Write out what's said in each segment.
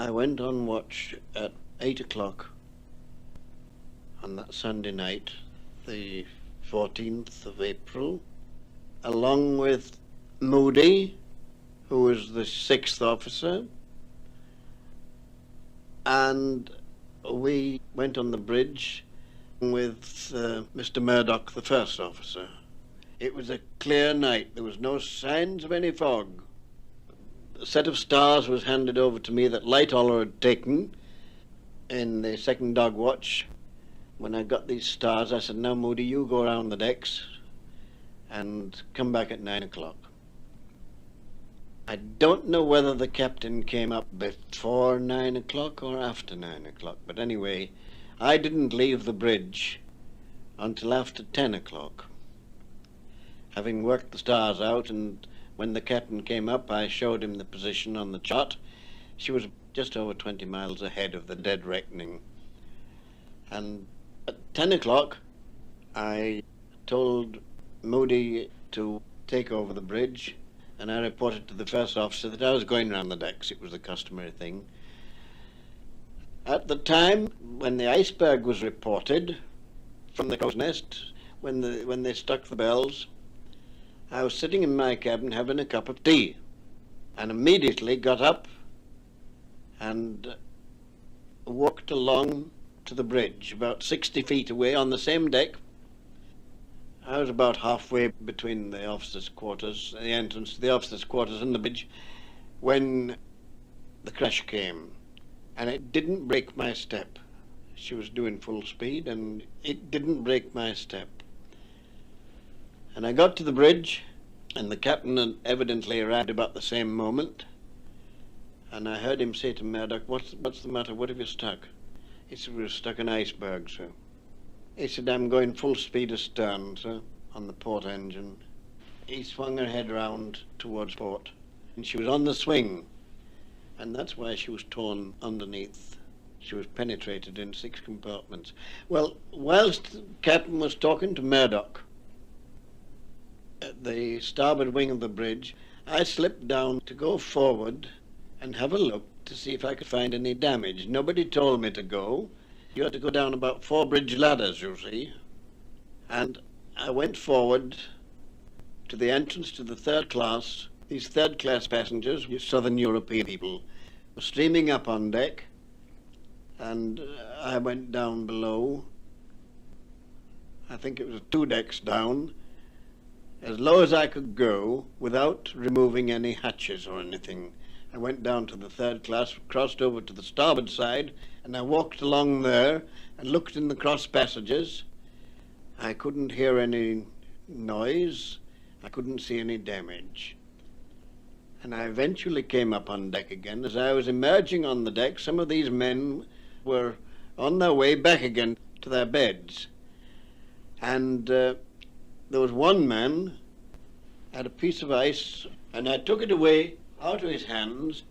I went on watch at 8 o'clock on that Sunday night, the 14th of April, along with Moody, who was the 6th officer, and we went on the bridge with Mr. Murdoch, the 1st officer. It was a clear night. There was no signs of any fog. A set of stars was handed over to me that Lightoller had taken in the second dog watch. When I got these stars, I said, "Now, Moody, you go around the decks and come back at 9 o'clock. I don't know whether the captain came up before 9 o'clock or after 9 o'clock, but anyway, I didn't leave the bridge until after 10 o'clock. Having worked the stars out, and when the captain came up, I showed him the position on the chart. She was just over 20 miles ahead of the dead reckoning. And at 10 o'clock, I told Moody to take over the bridge, and I reported to the 1st officer that I was going round the decks. It was the customary thing. At the time when the iceberg was reported from the crow's nest, when they struck the bells, I was sitting in my cabin having a cup of tea, and immediately got up and walked along to the bridge, about 60 feet away on the same deck. I was about halfway between the officers' quarters, the entrance to the officers' quarters and the bridge, when the crash came, and it didn't break my step. She was doing full speed, and it didn't break my step. And I got to the bridge, and the captain had evidently arrived about the same moment, and I heard him say to Murdoch, what's the matter, what have you stuck? He said, "We've stuck an iceberg, sir." He said, "I'm going full speed astern, sir, on the port engine." He swung her head round towards port, and she was on the swing, and that's why she was torn underneath. She was penetrated in 6 compartments. Well, whilst the captain was talking to Murdoch at the starboard wing of the bridge, I slipped down to go forward and have a look to see if I could find any damage. Nobody told me to go. You had to go down about 4 bridge ladders, you see. And I went forward to the entrance to the 3rd class. These 3rd class passengers, Southern European people, were streaming up on deck, and I went down below. I think it was 2 decks down, as low as I could go without removing any hatches or anything. I went down to the 3rd class, crossed over to the starboard side, and I walked along there and looked in the cross passages. I couldn't hear any noise. I couldn't see any damage. And I eventually came up on deck again. As I was emerging on the deck, some of these men were on their way back again to their beds. And there was one man had a piece of ice, and I took it away out of his hands,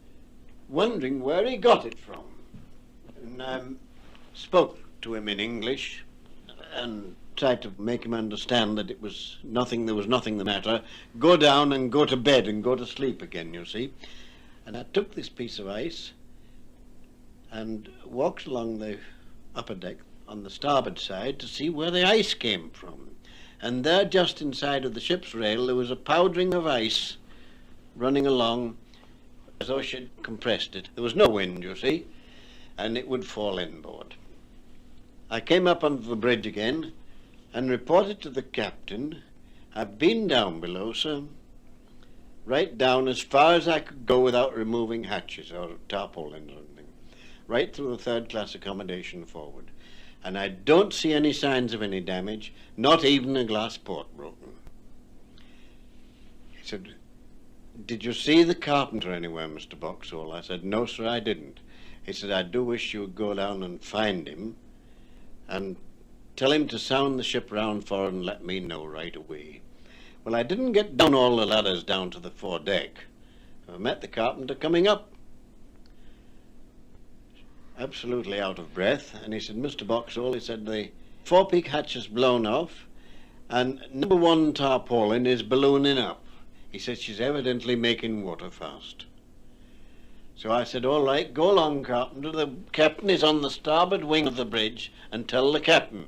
wondering where he got it from. And I spoke to him in English and tried to make him understand that it was nothing, there was nothing the matter. Go down and go to bed and go to sleep again, you see. And I took this piece of ice and walked along the upper deck on the starboard side to see where the ice came from. And there, just inside of the ship's rail, there was a powdering of ice running along as though she'd compressed it. There was no wind, you see, and it would fall inboard. I came up onto the bridge again and reported to the captain, "I've been down below, sir, right down as far as I could go without removing hatches or tarpaulins or anything, right through the 3rd class accommodation forward. And I don't see any signs of any damage, not even a glass port broken." He said, "Did you see the carpenter anywhere, Mr. Boxhall?" I said, "No, sir, I didn't." He said, "I do wish you would go down and find him and tell him to sound the ship round for and let me know right away." Well, I didn't get down all the ladders down to the foredeck. I met the carpenter coming up, absolutely out of breath, and he said, "Mr. Boxhall," he said, "the forepeak hatch is blown off, and number 1 tarpaulin is ballooning up." He said, "She's evidently making water fast." So I said, all right, go along, Carpenter. The captain is on the starboard wing of the bridge, and tell the captain.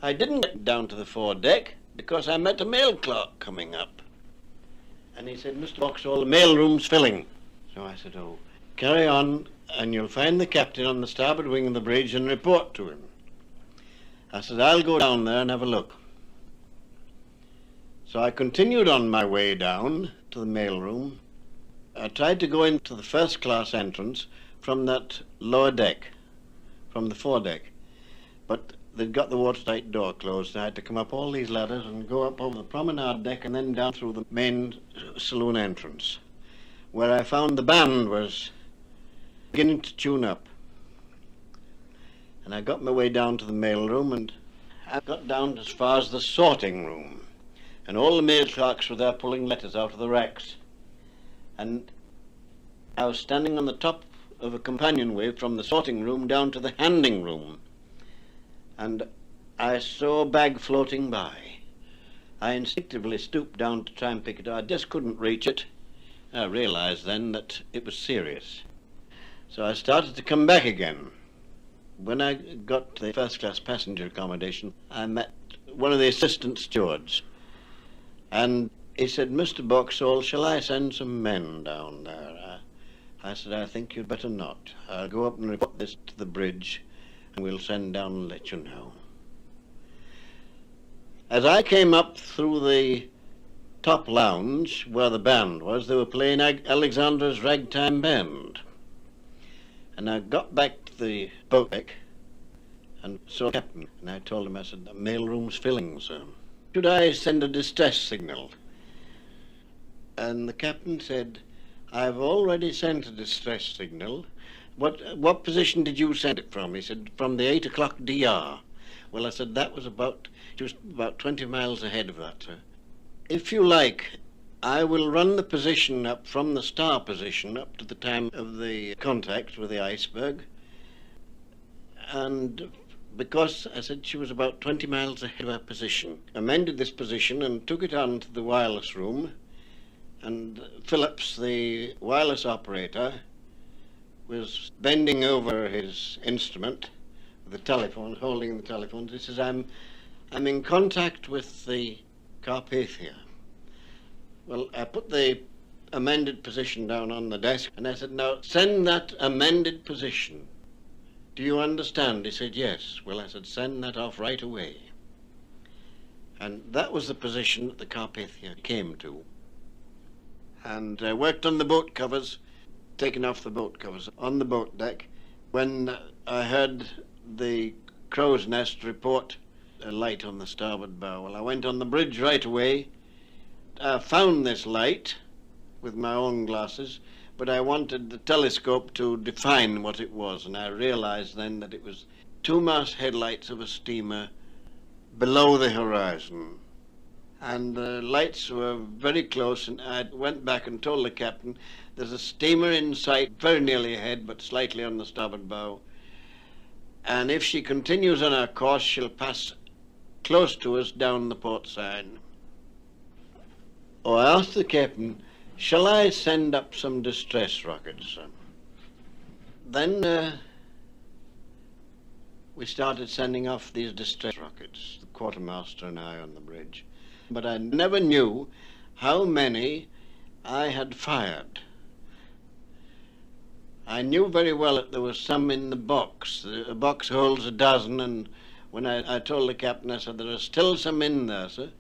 I didn't get down to the foredeck because I met a mail clerk coming up. And he said, Mr. Boxhall, the mail room's filling. So I said, oh, carry on, and you'll find the captain on the starboard wing of the bridge and report to him. I said, I'll go down there and have a look. So I continued on my way down to the mail room. I tried to go into the first class entrance from that lower deck, from the foredeck. But they'd got the watertight door closed. I had to come up all these ladders and go up over the promenade deck and then down through the main saloon entrance, where I found the band was beginning to tune up. And I got my way down to the mail room, and I got down as far as the sorting room. And all the mail clerks were there pulling letters out of the racks. And I was standing on the top of a companionway from the sorting room down to the handing room. And I saw a bag floating by. I instinctively stooped down to try and pick it up. I just couldn't reach it. I realized then that it was serious. So I started to come back again. When I got to the first-class passenger accommodation, I met one of the assistant stewards. And he said, Mr. Boxhall, shall I send some men down there? I said, I think you'd better not. I'll go up and report this to the bridge, and we'll send down and let you know. As I came up through the top lounge where the band was, they were playing Alexander's Ragtime Band. And I got back to the boat deck and saw the captain. And I told him, I said, the mailroom's filling, sir. Should I send a distress signal? And the captain said, I've already sent a distress signal. What position did you send it from? He said, from the 8 o'clock DR. Well, I said, that was just about 20 miles ahead of that, sir. If you like, I will run the position up from the star position up to the time of the contact with the iceberg. And because I said she was about 20 miles ahead of her position, amended this position and took it on to the wireless room. And Phillips, the wireless operator, was bending over his instrument, the telephone, holding the telephone. He says, I'm in contact with the Carpathia. Well, I put the amended position down on the desk, and I said, now send that amended position. Do you understand? He said, yes. Well, I said, send that off right away. And that was the position that the Carpathia came to. And I worked on the boat covers, taking off the boat covers on the boat deck, when I heard the crow's nest report a light on the starboard bow. Well, I went on the bridge right away. I found this light with my own glasses, but I wanted the telescope to define what it was, and I realized then that it was two mast headlights of a steamer below the horizon. And the lights were very close, and I went back and told the captain, there's a steamer in sight, very nearly ahead, but slightly on the starboard bow. And if she continues on her course, she'll pass close to us down the port side. Oh, I asked the captain, shall I send up some distress rockets? Then we started sending off these distress rockets, the quartermaster and I on the bridge. But I never knew how many I had fired. I knew very well that there was some in the box. The box holds a dozen, and when I told the captain, I said, there are still some in there, sir,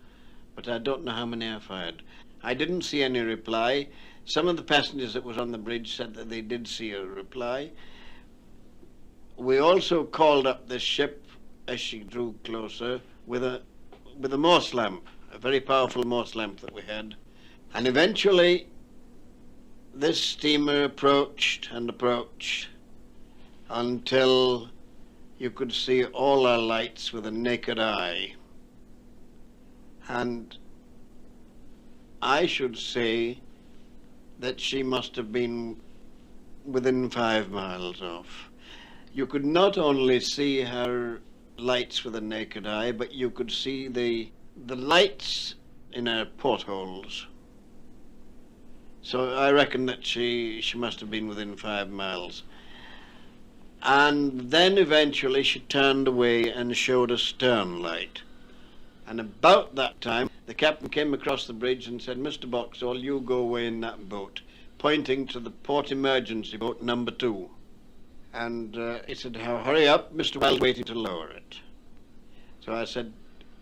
but I don't know how many I fired. I didn't see any reply. Some of the passengers that was on the bridge said that they did see a reply. We also called up this ship as she drew closer with a Morse lamp, a very powerful Morse lamp that we had. And eventually this steamer approached and approached until you could see all her lights with a naked eye. And I should say that she must have been within 5 miles off. You could not only see her lights with a naked eye, but you could see the lights in her portholes. So I reckon that she must have been within 5 miles. And then eventually she turned away and showed a stern light. And about that time, the captain came across the bridge and said, "Mr. Boxhall, you go away in that boat," pointing to the port emergency boat number 2. And he said, "Hurry up, Mr. Wild's waiting to lower it." So I said,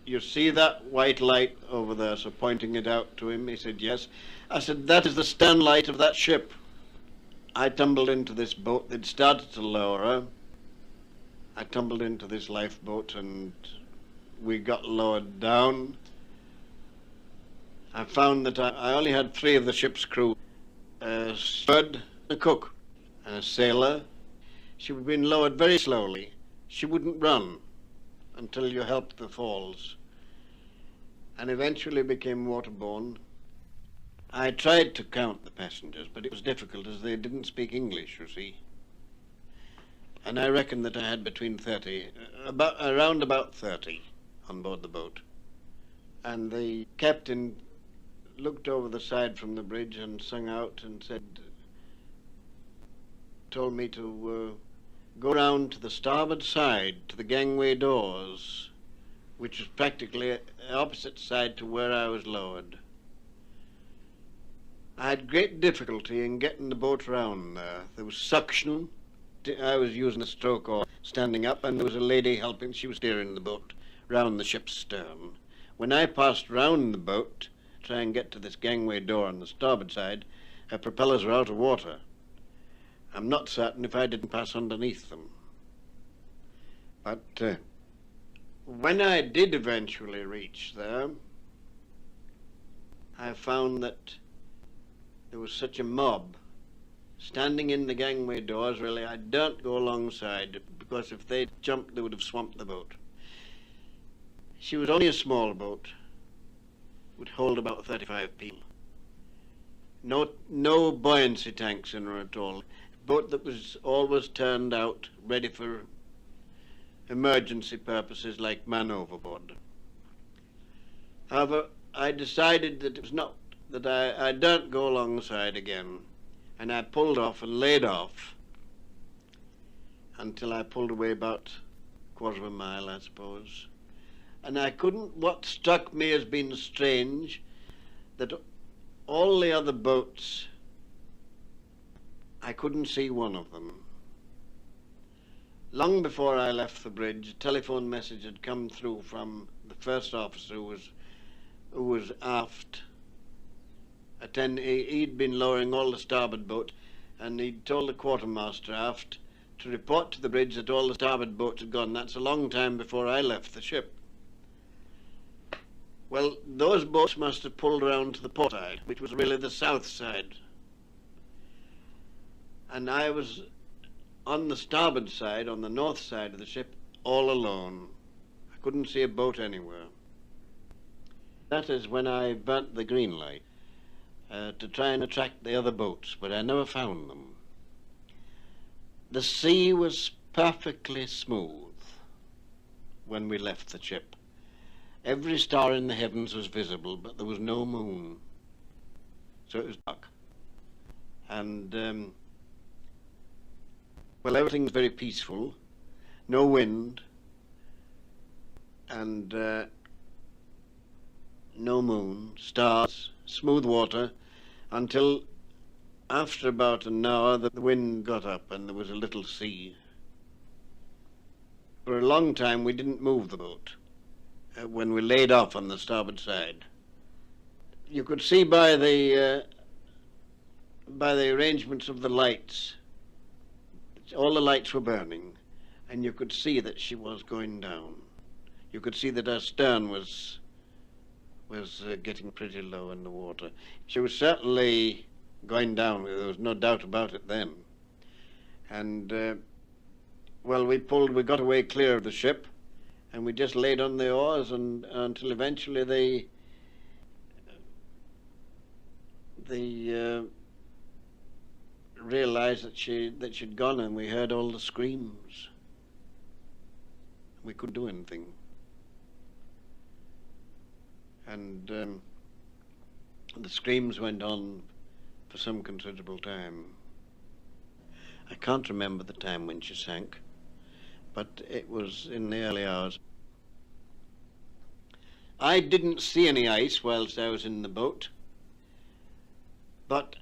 "You see that white light over there?" So pointing it out to him, he said, "Yes." I said, "That is the stern light of that ship." I tumbled into this boat. They'd started to lower her. I tumbled into this lifeboat and we got lowered down. I found that I only had 3 of the ship's crew, a steward, a cook, and a sailor. She had been lowered very slowly. She wouldn't run until you helped the falls, and eventually became waterborne. I tried to count the passengers, but it was difficult as they didn't speak English, you see. And I reckon that I had between 30, around about 30 on board the boat. And the captain looked over the side from the bridge and sung out and told me to go round to the starboard side, to the gangway doors, which was practically opposite side to where I was lowered. I had great difficulty in getting the boat round there. There was suction. I was using a stroke oar standing up, and there was a lady helping. She was steering the boat round the ship's stern. When I passed round the boat, to try and get to this gangway door on the starboard side, her propellers were out of water. I'm not certain if I didn't pass underneath them. But when I did eventually reach there, I found that there was such a mob standing in the gangway doors. Really, I daren't go alongside, because if they'd jumped, they would have swamped the boat. She was only a small boat, would hold about 35 people. No buoyancy tanks in her at all. Boat that was always turned out, ready for emergency purposes like man overboard. However, I decided that it was not, that I daren't go alongside again, and I pulled off and laid off until I pulled away about a quarter of a mile, I suppose. And I couldn't, what struck me as being strange, that all the other boats, I couldn't see one of them. Long before I left the bridge, a telephone message had come through from the first officer who was aft. He'd been lowering all the starboard boats, and he'd told the quartermaster aft to report to the bridge that all the starboard boats had gone. That's a long time before I left the ship. Well, those boats must have pulled around to the port side, which was really the south side. And I was on the starboard side, on the north side of the ship, all alone. I couldn't see a boat anywhere. That is when I burnt the green light to try and attract the other boats, but I never found them. The sea was perfectly smooth when we left the ship. Every star in the heavens was visible, but there was no moon, so it was dark. And well, everything was very peaceful, no wind, and no moon, stars, smooth water, until after about an hour the wind got up and there was a little sea. For a long time we didn't move the boat when we laid off on the starboard side. You could see by the arrangements of the lights, all the lights were burning, and you could see that she was going down. You could see that her stern was getting pretty low in the water. She was certainly going down, there was no doubt about it then. And well, we got away clear of the ship, and we just laid on the oars until eventually they realized that she'd gone, and we heard all the screams. We couldn't do anything. And the screams went on for some considerable time. I can't remember the time when she sank, but it was in the early hours. I didn't see any ice whilst I was in the boat, but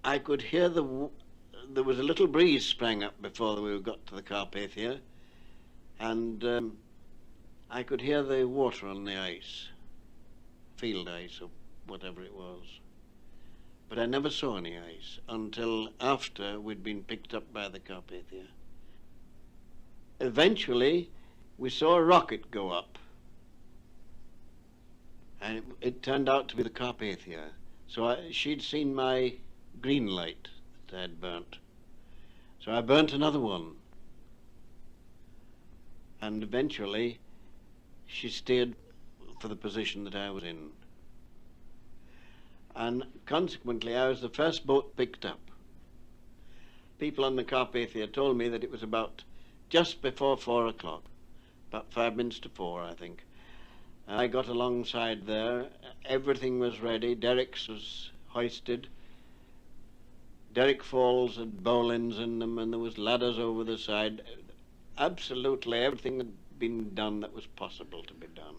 I could hear there was a little breeze sprang up before we got to the Carpathia, and I could hear the water on the ice, field ice or whatever it was. But I never saw any ice until after we'd been picked up by the Carpathia. Eventually, we saw a rocket go up, and it turned out to be the Carpathia. So she'd seen my green light that I had burnt. So I burnt another one. And eventually, she steered for the position that I was in. And consequently, I was the first boat picked up. People on the Carpathia told me that it was about just before 4 o'clock, about 5 minutes to 4, I think. I got alongside there, everything was ready, derricks was hoisted, derrick falls had bowlines in them, and there was ladders over the side. Absolutely everything had been done that was possible to be done.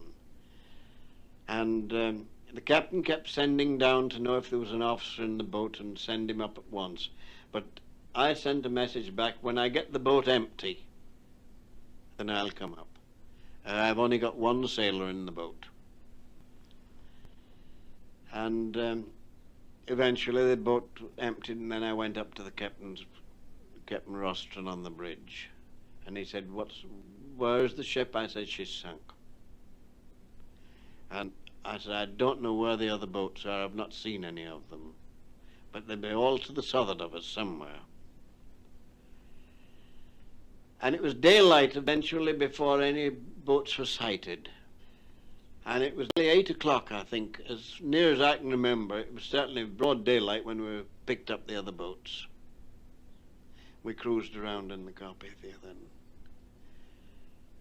And the captain kept sending down to know if there was an officer in the boat and send him up at once. But I sent a message back, when I get the boat empty, then I'll come up. I've only got one sailor in the boat. And eventually the boat emptied, and then I went up to Captain Rostron on the bridge. And he said, where's the ship? I said, she's sunk. And I said, I don't know where the other boats are. I've not seen any of them. But they'll be all to the southward of us somewhere. And it was daylight eventually before any boats were sighted. And it was 8 o'clock, I think. As near as I can remember, it was certainly broad daylight when we picked up the other boats. We cruised around in the Carpathia then.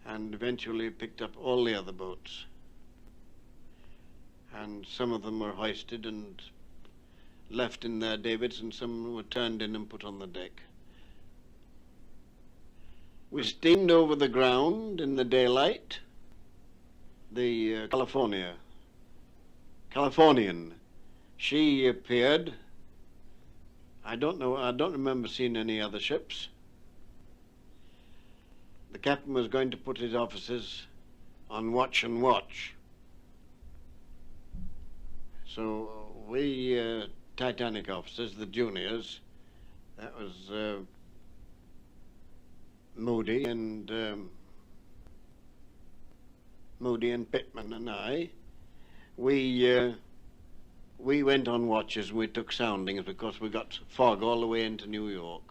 And eventually picked up all the other boats. And some of them were hoisted and left in their davits, and some were turned in and put on the deck. We steamed over the ground in the daylight. The Californian, she appeared. I don't remember seeing any other ships. The captain was going to put his officers on watch and watch. So we Titanic officers, the juniors, that was Moody and Pittman and I, we went on watches. We took soundings because we got fog all the way into New York.